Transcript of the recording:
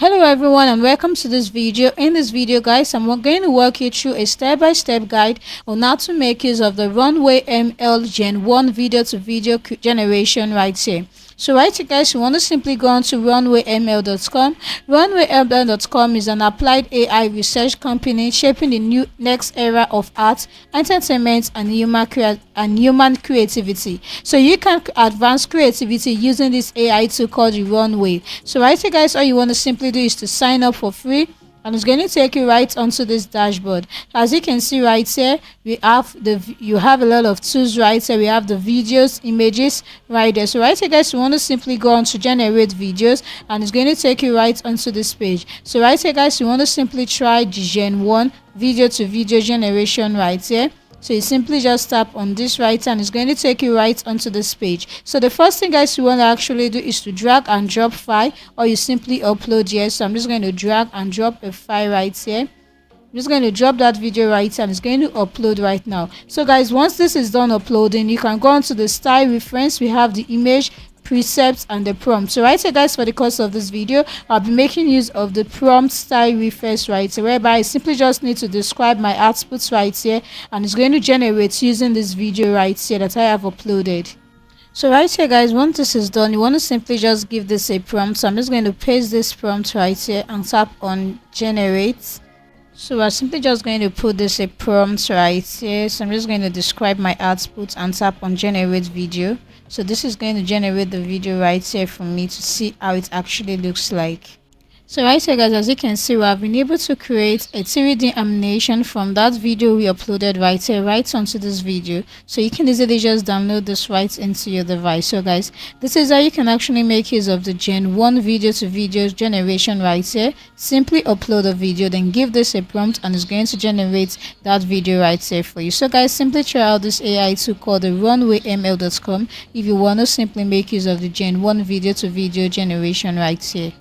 Hello everyone and welcome to this video. In this video guys, I'm going to walk you through a step-by-step guide on how to make use of the Runway ML Gen 1 video to video generation right here. So right here guys, you want to simply go on to runwayml.com. Runwayml.com is an applied AI research company shaping the new next era of art, entertainment and human creativity. So you can advance creativity using this AI tool called the Runway. So right here guys, all you want to simply do is to sign up for free, and it's going to take you right onto this dashboard. As you can see right here, you have a lot of tools right here. We have the videos, images right there. So right here guys, you want to simply go on to generate videos, and it's going to take you right onto this page. So right here guys, you want to simply try the Gen 1 video to video generation right here. So you simply just tap on this right and it's going to take you right onto this page. So the first thing guys you want to actually do is to drag and drop file, or you simply upload here. So I'm just going to drag and drop a file right here. I'm just going to drop that video right and it's going to upload right now. So guys, once this is done uploading, you can go on to the style reference. We have the image, precepts and the prompt. So right here guys, for the course of this video, I'll be making use of the prompt style reference right here, whereby I simply just need to describe my outputs right here, and it's going to generate using this video right here that I have uploaded. So right here guys, once this is done, you want to simply just give this a prompt. So I'm just going to paste this prompt right here and tap on generate. So we're simply just going to put this a prompt right here. So I'm just going to describe my output and tap on generate video. So this is going to generate the video right here for me to see how it actually looks like. So right here guys, as you can see, we have been able to create a 3D animation from that video we uploaded right here right onto this video. So you can easily just download this right into your device. So guys, this is how you can actually make use of the Gen 1 video to video generation right here. Simply upload a video, then give this a prompt, and it's going to generate that video right here for you. So guys, simply try out this AI tool called the runwayml.com if you want to simply make use of the Gen 1 video to video generation right here.